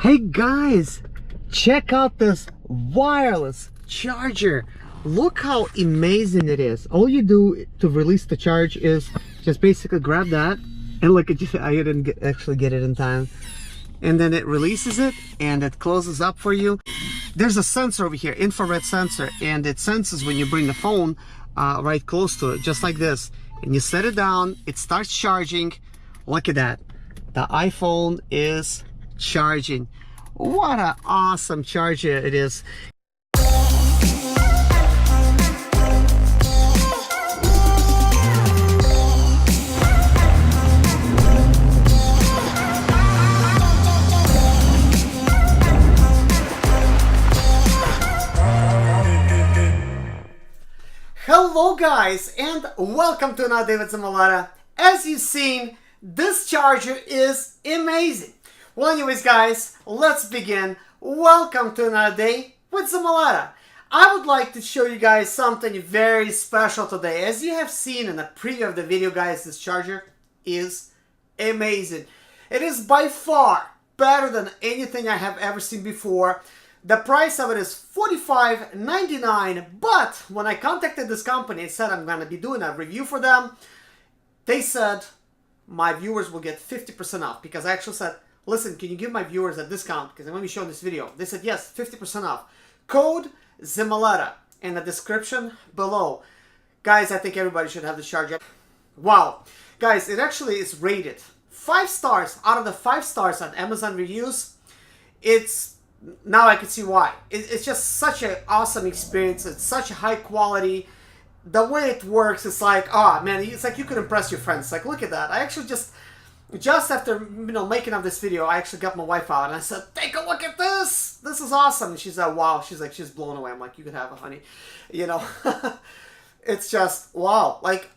Hey guys, check out this wireless charger. Look how amazing it is. All you do to release the charge is just basically grab that, and look at you, I didn't actually get it in time. And then it releases it and it closes up for you. There's a sensor over here, infrared sensor, and it senses when you bring the phone right close to it, just like this. And you set it down, it starts charging. Look at that. The iPhone is charging. What an awesome charger it is. Hello guys, and welcome to another day with Zimaleta. As you've seen, this charger is amazing. Well anyways guys, let's begin. Welcome to another day with Zimaleta. I would like to show you guys something very special today. As you have seen in the preview of the video guys, this charger is amazing. It is by far better than anything I have ever seen before. The price of it is $45.99, but when I contacted this company and said I'm going to be doing a review for them, they said my viewers will get 50% off, because I actually said, listen, can you give my viewers a discount because I'm going to be showing this video. They said yes, 50% off. Code Zimaleta in the description below. Guys, I think everybody should have this charger. Wow. Guys, it actually is rated 5 stars out of the 5 stars on Amazon reviews. Now I can see why. It's just such an awesome experience. It's such a high quality. The way it works, it's like, oh man, it's like you could impress your friends. Like, look at that. I actually just after making of this video, I actually got my wife out and I said, take a look at this. This is awesome. And she said, wow. She's blown away. I'm like, you could have it, honey. You know, it's just wow. Like,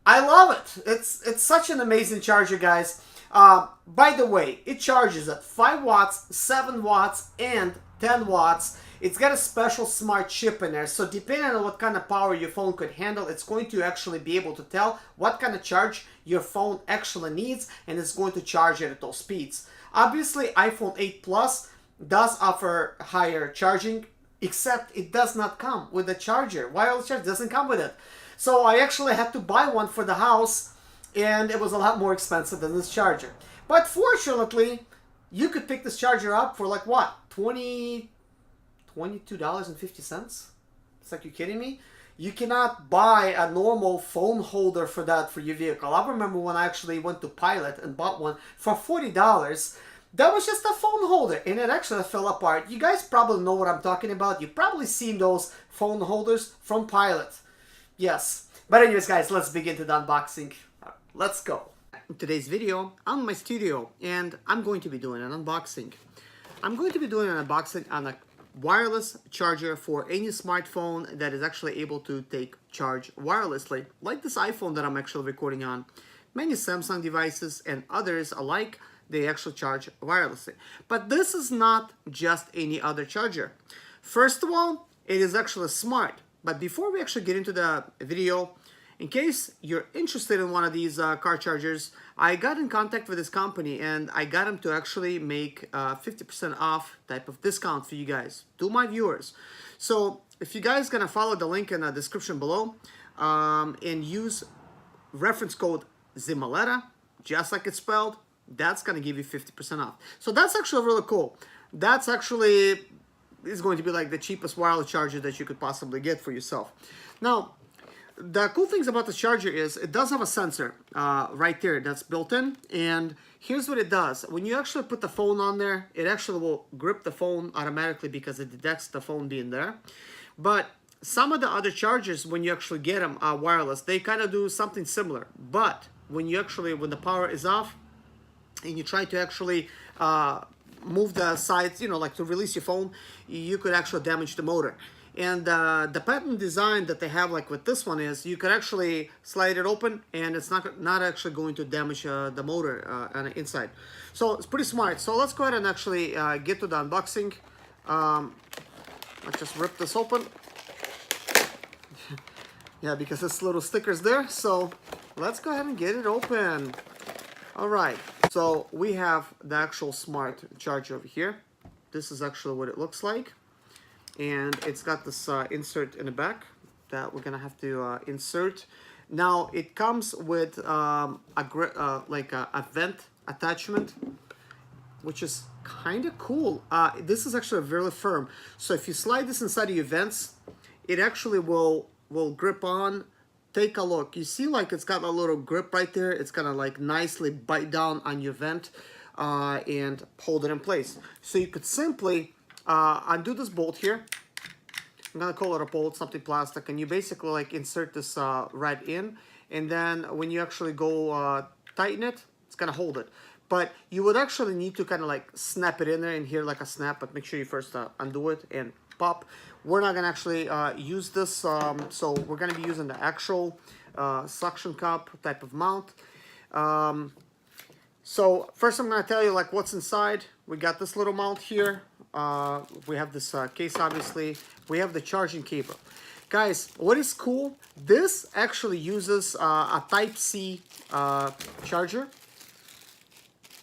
I love it. It's such an amazing charger, guys. By the way, it charges at 5 watts, 7 watts, and 10 watts. It's got a special smart chip in there, so depending on what kind of power your phone could handle, it's going to actually be able to tell what kind of charge your phone actually needs, and it's going to charge it at those speeds. Obviously, iPhone 8 Plus does offer higher charging, except it does not come with a charger. Wireless charger doesn't come with it. So I actually had to buy one for the house, and it was a lot more expensive than this charger. But fortunately, you could pick this charger up for like what? $22.50? It's like, you kidding me? You cannot buy a normal phone holder for that for your vehicle. I remember when I actually went to Pilot and bought one for $40. That was just a phone holder, and it actually fell apart. You guys probably know what I'm talking about. You've probably seen those phone holders from Pilot. Yes. But anyways, guys, let's begin to the unboxing. Let's go. In today's video, I'm in my studio, and I'm going to be doing an unboxing. I'm going to be doing an unboxing on a wireless charger for any smartphone that is actually able to take charge wirelessly, like this iPhone that I'm actually recording on. Many Samsung devices and others alike, they actually charge wirelessly. But this is not just any other charger. First of all, it is actually smart. But before we actually get into the video, in case you're interested in one of these car chargers, I got in contact with this company and I got them to actually make 50% off type of discount for you guys, to my viewers. So if you guys gonna follow the link in the description below and use reference code Zimaleta, just like it's spelled, that's gonna give you 50% off. So that's actually really cool. That's actually is going to be like the cheapest wireless charger that you could possibly get for yourself. Now, the cool things about the charger is it does have a sensor right there that's built in, and here's what it does. When you actually put the phone on there, it actually will grip the phone automatically because it detects the phone being there. But some of the other chargers, when you actually get them wireless, they kind of do something similar. But when the power is off and you try to actually move the sides, like to release your phone, you could actually damage the motor. And the patent design that they have, like with this one, is you could actually slide it open and it's not actually going to damage the motor on the inside. So it's pretty smart. So let's go ahead and actually get to the unboxing. Let's just rip this open. Yeah, because there's little stickers there. So let's go ahead and get it open. All right. So we have the actual smart charger over here. This is actually what it looks like. And it's got this insert in the back that we're gonna have to insert. Now it comes with like a vent attachment, which is kind of cool. This is actually really firm. So if you slide this inside of your vents, it actually will grip on. Take a look. You see, like it's got a little grip right there. It's gonna like nicely bite down on your vent and hold it in place. So you could simply undo this bolt here. I'm gonna call it a bolt, something plastic, and you basically like insert this right in, and then when you actually go tighten it, it's gonna hold it. But you would actually need to kind of like snap it in there and hear like a snap, but make sure you first undo it and pop. We're not gonna actually use this, so we're gonna be using the actual suction cup type of mount. So first I'm gonna tell you like what's inside. We got this little mount here. We have this case, obviously. We have the charging cable. Guys, what is cool? This actually uses a Type-C charger.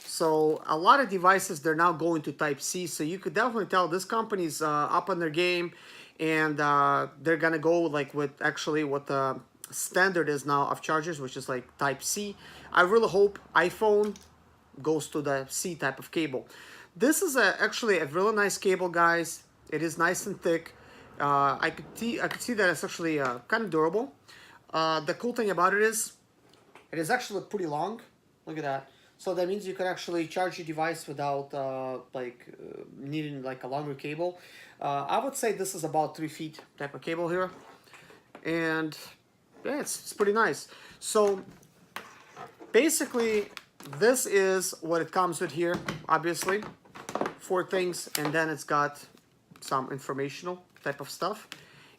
So a lot of devices, they're now going to Type-C. So you could definitely tell this company's up on their game, and they're gonna go like with actually what the standard is now of chargers, which is like Type-C. I really hope iPhone goes to the C type of cable. This is actually a really nice cable, guys. It is nice and thick. I could see that it's actually kind of durable. The cool thing about it is actually pretty long. Look at that. So that means you can actually charge your device without needing like a longer cable. I would say this is about 3 feet type of cable here, and yeah, it's pretty nice. So basically, this is what it comes with here. Obviously, 4 things, and then it's got some informational type of stuff,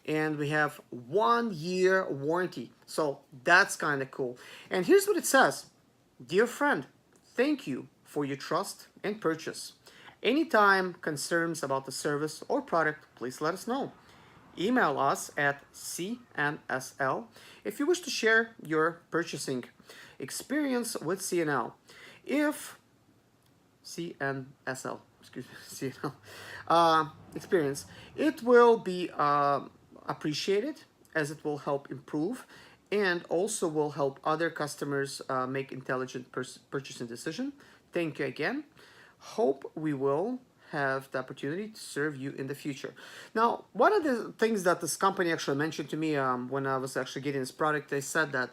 and we have 1-year warranty. So that's kind of cool. And here's what it says: dear friend, thank you for your trust and purchase. Anytime concerns about the service or product, please let us know. Email us at CNSL if you wish to share your purchasing experience with CNL. If CNSL, excuse me, CNL experience, it will be appreciated, as it will help improve and also will help other customers make intelligent purchasing decision. Thank you again. Hope we will have the opportunity to serve you in the future. Now, one of the things that this company actually mentioned to me when I was actually getting this product, they said that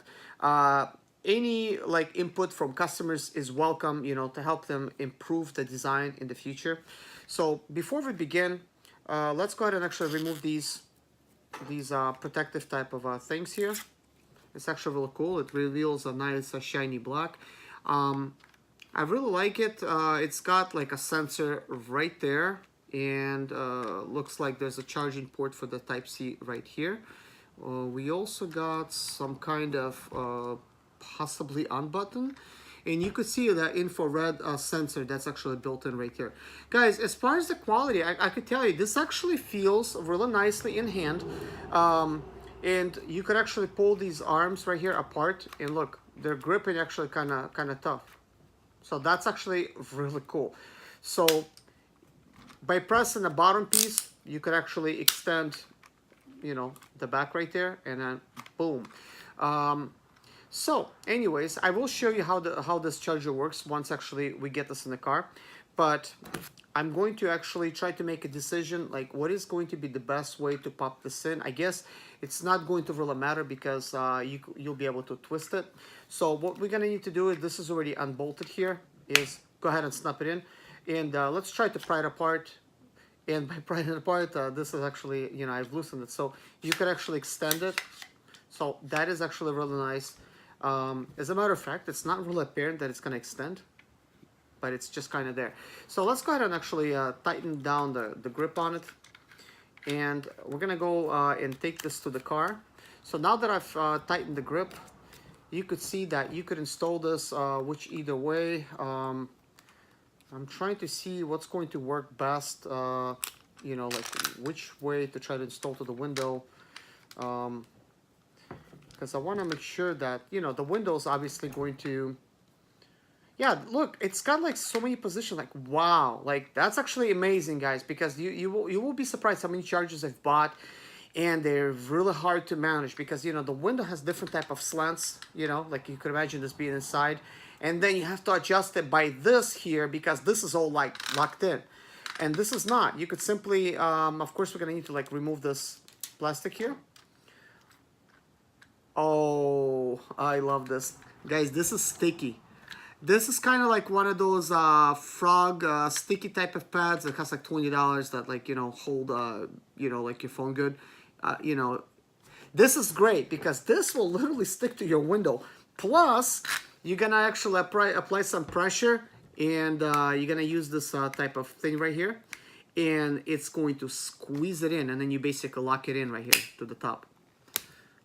any like input from customers is welcome, you know, to help them improve the design in the future. So before we begin, let's go ahead and actually remove these protective type of things here. It's actually really cool. It reveals a nice shiny black. I really like it. It's got like a sensor right there, and looks like there's a charging port for the Type-C right here. We also got some kind of possibly on button, and you could see the infrared sensor that's actually built in right here. Guys, as far as the quality, I could tell you this actually feels really nicely in hand. And you could actually pull these arms right here apart, and look, they're gripping actually kind of tough. So that's actually really cool. So by pressing the bottom piece, you could actually extend, you know, the back right there, and then boom. So anyways, I will show you how this charger works once actually we get this in the car. But I'm going to actually try to make a decision, like what is going to be the best way to pop this in. I guess it's not going to really matter because you'll be able to twist it. So what we're gonna need to do is, this is already unbolted here, is go ahead and snap it in, and let's try to pry it apart. And by prying it apart, this is actually, you know, I've loosened it, so you can actually extend it. So that is actually really nice. As a matter of fact, it's not really apparent that it's gonna extend, but it's just kind of there. So let's go ahead and actually tighten down the grip on it. And we're gonna go and take this to the car. So now that I've tightened the grip, you could see that you could install this which either way. I'm trying to see what's going to work best, you know, like which way to try to install to the window. Because I want to make sure that, you know, the window is obviously going to, Yeah, look, it's got like so many positions. Like, wow, like that's actually amazing, guys, because you will be surprised how many chargers I've bought, and they're really hard to manage because you know the window has different type of slants. You know, like you could imagine this being inside, and then you have to adjust it by this here because this is all like locked in, and this is not. You could simply, of course, we're gonna need to like remove this plastic here. Oh, I love this, guys. This is sticky. This is kind of like one of those frog sticky type of pads that cost like $20 that like, you know, hold, you know, like your phone good. You know, this is great because this will literally stick to your window. Plus, you're going to actually apply some pressure and you're going to use this type of thing right here. And it's going to squeeze it in and then you basically lock it in right here to the top.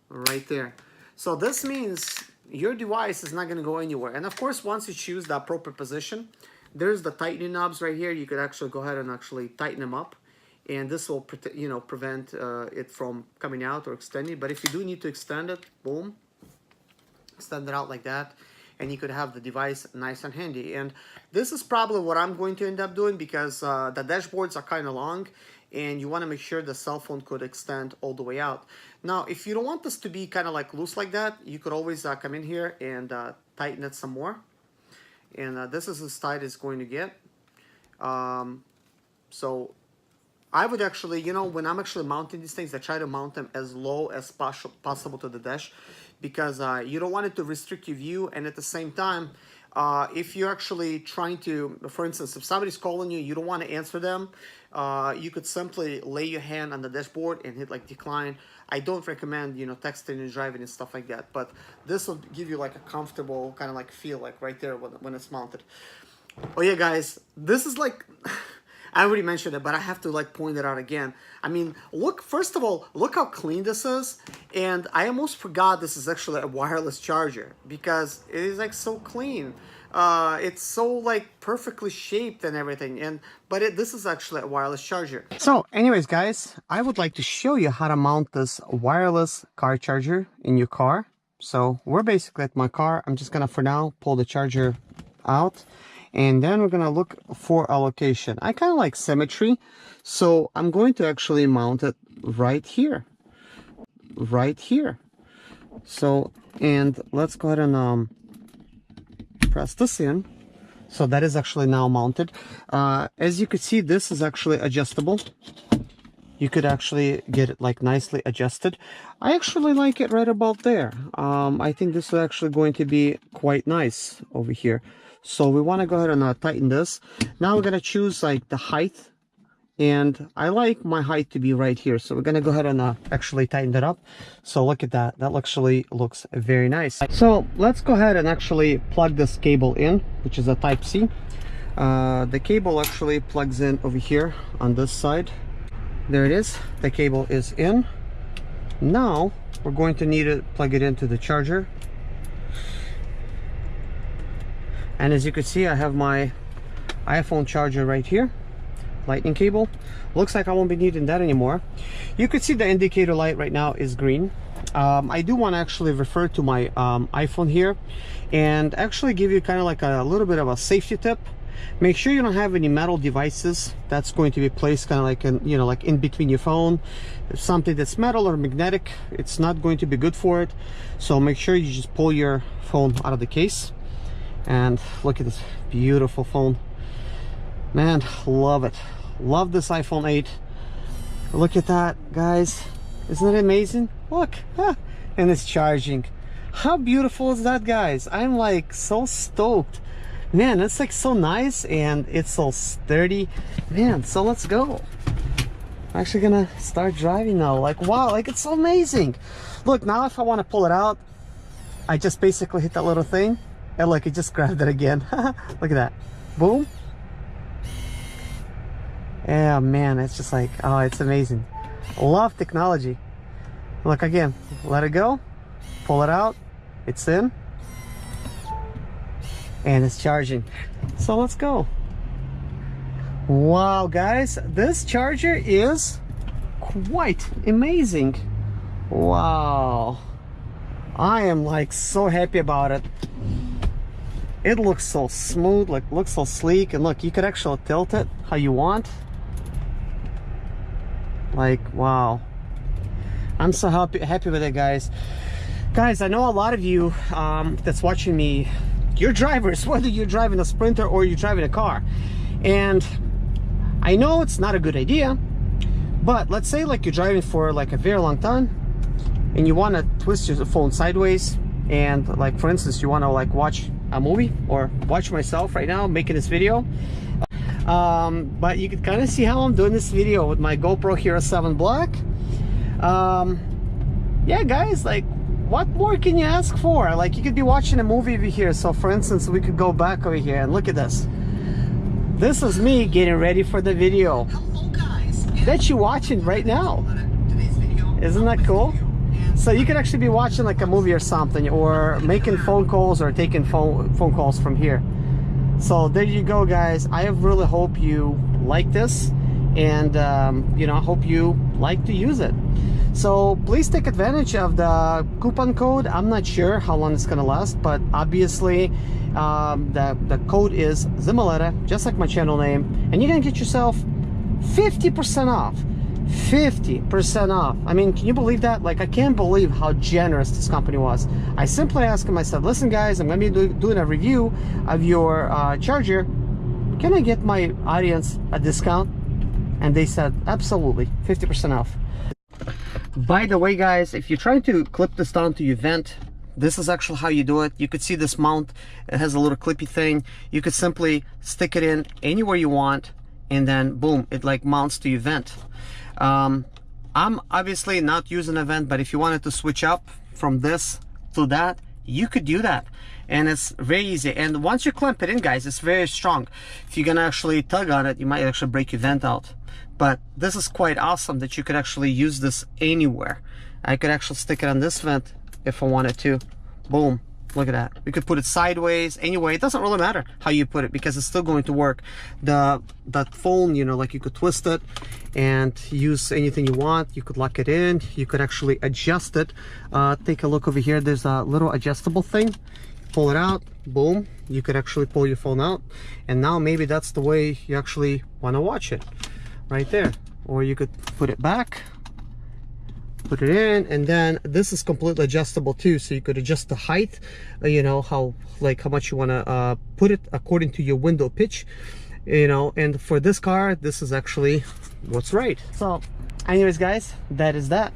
Right there. So this means your device is not going to go anywhere. And of course, once you choose the appropriate position, there's the tightening knobs right here. You could actually go ahead and actually tighten them up. And this will, you know, prevent it from coming out or extending. But if you do need to extend it, boom, extend it out like that. And you could have the device nice and handy. And this is probably what I'm going to end up doing because the dashboards are kind of long. And you want to make sure the cell phone could extend all the way out. Now, if you don't want this to be kind of like loose like that, you could always come in here and tighten it some more. And this is as tight as it's going to get. So I would actually, you know, when I'm actually mounting these things, I try to mount them as low as possible to the dash because you don't want it to restrict your view. And at the same time, if you're actually trying to, for instance, if somebody's calling you, you don't want to answer them, you could simply lay your hand on the dashboard and hit like decline. I don't recommend, you know, texting and driving and stuff like that, but this will give you like a comfortable kind of like feel like right there when it's mounted. Oh yeah, guys, this is like, I already mentioned it, but I have to like point it out again. I mean, look, first of all, look how clean this is. And I almost forgot this is actually a wireless charger because it is like so clean. It's so like perfectly shaped and everything. But this is actually a wireless charger. So anyways, guys, I would like to show you how to mount this wireless car charger in your car. So we're basically at my car. I'm just gonna, for now, pull the charger out. And then we're gonna look for a location. I kind of like symmetry, so I'm going to actually mount it right here. Right here. So, and let's go ahead and press this in. So that is actually now mounted. As you can see, this is actually adjustable. You could actually get it like nicely adjusted. I actually like it right about there. I think this is actually going to be quite nice over here. So we want to go ahead and tighten this. Now we're going to choose like the height. And I like my height to be right here. So we're going to go ahead and actually tighten that up. So look at that. That actually looks very nice. So let's go ahead and actually plug this cable in, which is a Type-C. The cable actually plugs in over here on this side. There it is. The cable is in. Now we're going to need to plug it into the charger. And as you can see, I have my iPhone charger right here. Lightning cable. Looks like I won't be needing that anymore. You can see the indicator light right now is green. I do want to actually refer to my iPhone here and actually give you kind of like a little bit of a safety tip. Make sure you don't have any metal devices that's going to be placed kind of like in, you know, like in between your phone. If something that's metal or magnetic, it's not going to be good for it. So make sure you just pull your phone out of the case. And look at this beautiful phone. Man, love it. Love this iPhone 8. Look at that, guys. Isn't it amazing? Look, and it's charging. How beautiful is that, guys? I'm like so stoked. Man, it's like so nice and it's so sturdy. Man, so let's go. I'm actually gonna start driving now. Like, wow, like it's so amazing. Look, now if I want to pull it out, I just basically hit that little thing. And look, it just grabbed it again. Look at that. Boom. Yeah, man, it's just like, oh, it's amazing. Love technology. Look again, let it go. Pull it out. It's in. And it's charging. So let's go. Wow, guys, this charger is quite amazing. Wow. I am like so happy about it. it looks so smooth, like looks so sleek. And look, you could actually tilt it how you want. Like, wow. I'm so happy with it, guys. Guys, I know a lot of you that's watching me, you're drivers, whether you're driving a Sprinter or you're driving a car. And I know it's not a good idea, but let's say like you're driving for like a very long time and you want to twist your phone sideways, and like for instance you want to like watch a movie or watch myself right now making this video. But you can kind of see how I'm doing this video with my GoPro Hero 7 Black. Yeah, guys, like what more can you ask for? Like you could be watching a movie over here. So for instance, we could go back over here and look at this. This is me getting ready for the video that you're watching right now. Isn't that cool? So you could actually be watching like a movie or something, or making phone calls or taking phone calls from here. So there you go, guys. I really hope you like this, and you know, I hope you like to use it. So please take advantage of the coupon code. I'm not sure how long it's gonna last, but obviously the code is Zimaleta, just like my channel name, and you're gonna get yourself 50% off. 50% off. I mean, can you believe that? Like, I can't believe how generous this company was. I simply asked them, I said, listen guys, I'm gonna be doing a review of your charger. Can I get my audience a discount? And they said, absolutely, 50% off. By the way, guys, if you're trying to clip this down to your vent, this is actually how you do it. You could see this mount, it has a little clippy thing. You could simply stick it in anywhere you want, and then boom, it like mounts to your vent. I'm obviously not using a vent, but if you wanted to switch up from this to that, you could do that, and it's very easy. And once you clamp it in, guys, it's very strong. If you're gonna actually tug on it, you might actually break your vent out. But this is quite awesome that you could actually use this anywhere. I could actually stick it on this vent if I wanted to. Boom, look at that. You could put it sideways, anyway. It doesn't really matter how you put it because it's still going to work. That phone, you know, like you could twist it and use anything you want. You could lock it in. You could actually adjust it. Take a look over here. There's a little adjustable thing. Pull it out, boom. You could actually pull your phone out, and now maybe that's the way you actually want to watch it. Right there. Or you could put it back, put it in, and then this is completely adjustable too, so you could adjust the height, you know, how much you want to put it according to your window pitch, you know. And for this car, this is actually what's right. So anyways, guys, that is that.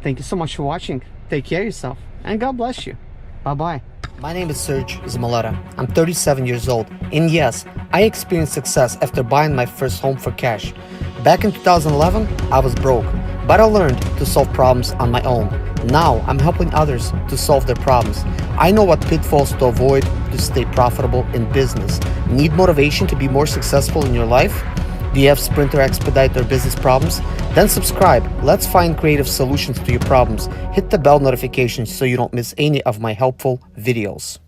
Thank you so much for watching. Take care of yourself, and God bless you. Bye bye. My name is Serge Zimaleta. I'm 37 years old, and yes, I experienced success after buying my first home for cash. Back in 2011, I was broke, but I learned to solve problems on my own. Now I'm helping others to solve their problems. I know what pitfalls to avoid to stay profitable in business. Need motivation to be more successful in your life? Do you have Sprinter expedite or business problems? Then subscribe. Let's find creative solutions to your problems. Hit the bell notification so you don't miss any of my helpful videos.